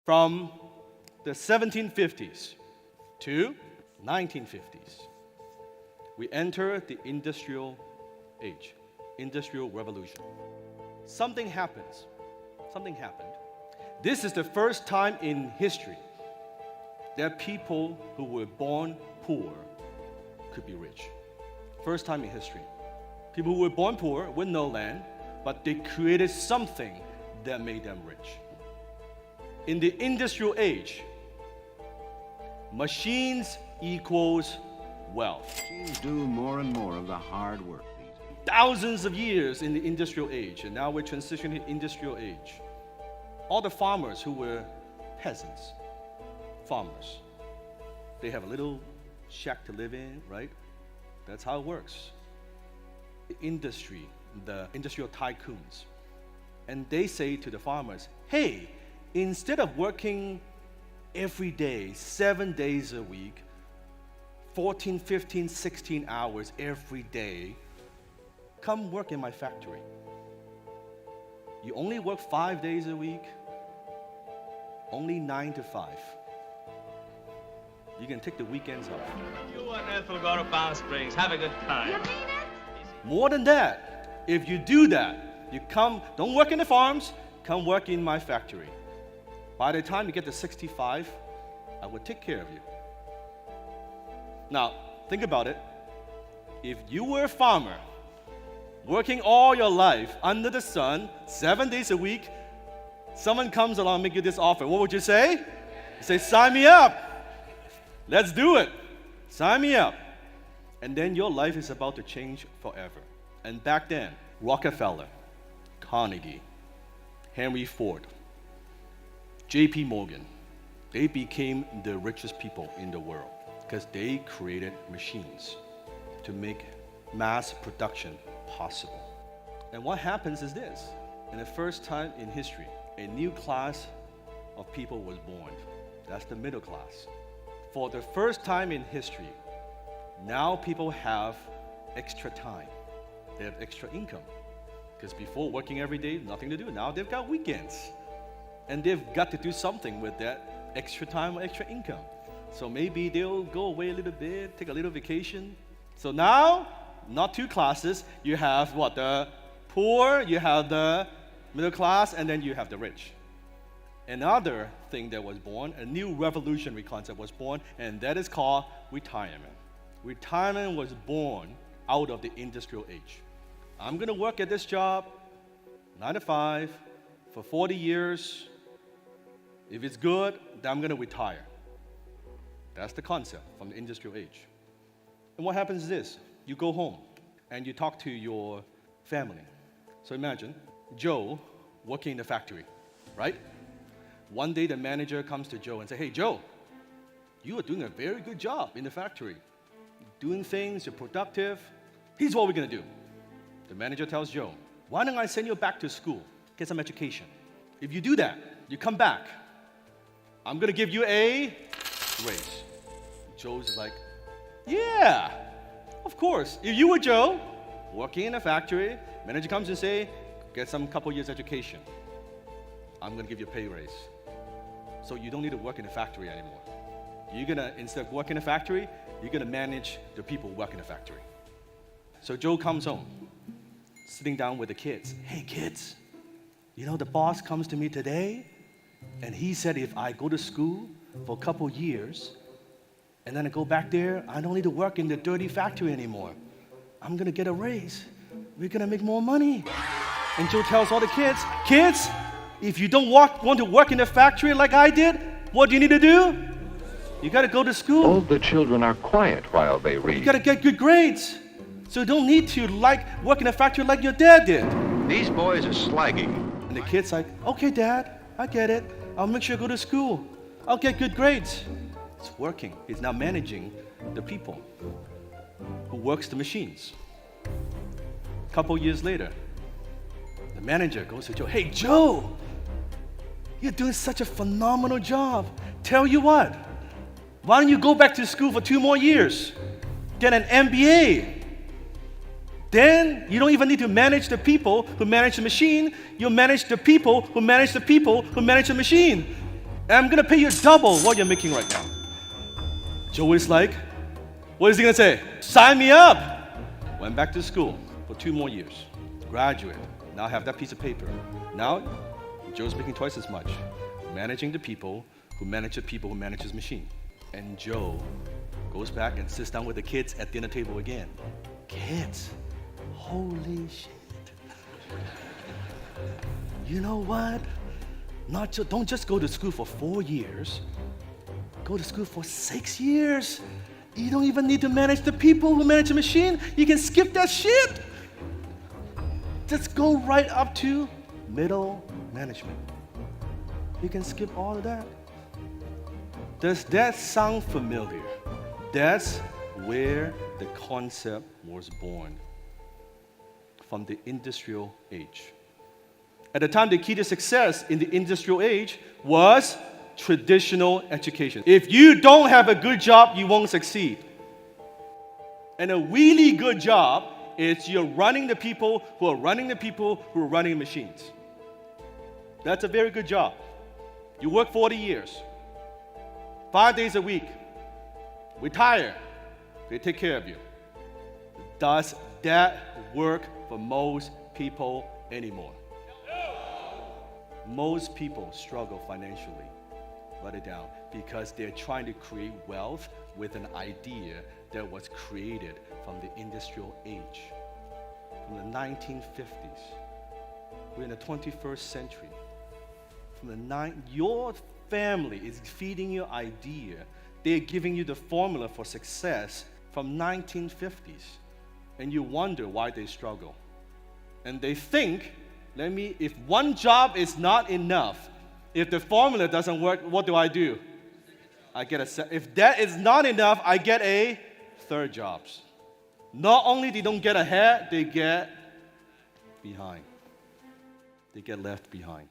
From the 1750s to 1950s, we enter the industrial age, industrial revolution. Something happened. This is the first time in history that people who were born poor could be rich. First time in history. People who were born poor with no land, but they created something that made them rich. In the industrial age, machines equals wealth. Machines do more and more of the hard work. Thousands of years in the industrial age, and now we're transitioning to industrial age. All the farmers who were peasants, farmers, they have a little shack to live in, right? That's how it works. The industry, the industrial tycoons, and they say to the farmers, hey, instead of working every day, 7 days a week, 14, 15, 16 hours every day, come work in my factory. You only work 5 days a week, only 9 to 5. You can take the weekends off. You and Eth will go to Palm Springs. Have a good time. You mean it? More than that, if you do that, you come, don't work in the farms, come work in my factory. By the time you get to 65, I will take care of you. Now, think about it. If you were a farmer, working all your life under the sun, 7 days a week, someone comes along and make you this offer, what would you say? You say, sign me up. Let's do it. Sign me up. And then your life is about to change forever. And back then, Rockefeller, Carnegie, Henry Ford, J.P. Morgan, they became the richest people in the world because they created machines to make mass production possible. And what happens is this. In the first time in history, a new class of people was born. That's the middle class. For the first time in history, now people have extra time. They have extra income. Because before, working every day, nothing to do. Now they've got weekends. And they've got to do something with that extra time or extra income. So maybe they'll go away a little bit, take a little vacation. So now, not two classes. You have what? The poor, you have the middle class, and then you have the rich. Another thing that was born, a new revolutionary concept was born, and that is called retirement. Retirement was born out of the industrial age. I'm going to work at this job, 9 to 5, for 40 years. If it's good, then I'm going to retire. That's the concept from the industrial age. And what happens is this. You go home and you talk to your family. So imagine Joe working in the factory, right? One day the manager comes to Joe and says, hey, Joe, you are doing a very good job in the factory. Doing things, you're productive. Here's what we're going to do. The manager tells Joe, why don't I send you back to school, get some education. If you do that, you come back, I'm going to give you a raise. Joe's like, yeah, of course. If you were Joe, working in a factory, manager comes and say, get some couple years education. I'm going to give you a pay raise. So you don't need to work in a factory anymore. You're going to, instead of working in a factory, you're going to manage the people who work in the factory. So Joe comes home, sitting down with the kids. Hey, kids, you know, the boss comes to me today, and he said if I go to school for a couple years, and then I go back there, I don't need to work in the dirty factory anymore. I'm going to get a raise. We're going to make more money. And Joe tells all the kids, kids, if you don't want to work in the factory like I did, what do you need to do? You got to go to school. All the children are quiet while they read. You got to get good grades. So you don't need to work in a factory like your dad did. These boys are slagging. And the kid's like, okay, Dad, I get it. I'll make sure I go to school. I'll get good grades. It's working. He's now managing the people who works the machines. A couple years later, the manager goes to Joe, hey, Joe, you're doing such a phenomenal job. Tell you what, why don't you go back to school for 2 more years? Get an MBA. Then you don't even need to manage the people who manage the machine. You'll manage the people who manage the people who manage the machine. And I'm gonna pay you double what you're making right now. Joe is like, what is he gonna say? Sign me up! Went back to school for 2 more years. Graduate. Now I have that piece of paper. Now, Joe's making twice as much. Managing the people who manage the people who manage his machine. And Joe goes back and sits down with the kids at dinner table again. Kids, holy shit. You know what? Don't just go to school for 4 years. Go to school for 6 years. You don't even need to manage the people who manage the machine. You can skip that shit. Just go right up to middle management. You can skip all of that. Does that sound familiar? That's where the concept was born, from the industrial age. At the time, the key to success in the industrial age was traditional education. If you don't have a good job, you won't succeed. And a really good job is you're running the people who are running the people who are running machines. That's a very good job. You work 40 years, 5 days a week, retire, they take care of you. Does that work for most people anymore? Most people struggle financially, write it down, because they're trying to create wealth with an idea that was created from the industrial age, from the 1950s. We're in the 21st century. Your family is feeding you idea. They're giving you the formula for success from 1950s. And you wonder why they struggle. And they think, if one job is not enough, if the formula doesn't work, what do? I get if that is not enough, I get a 3rd job. Not only they don't get ahead, they get behind. They get left behind.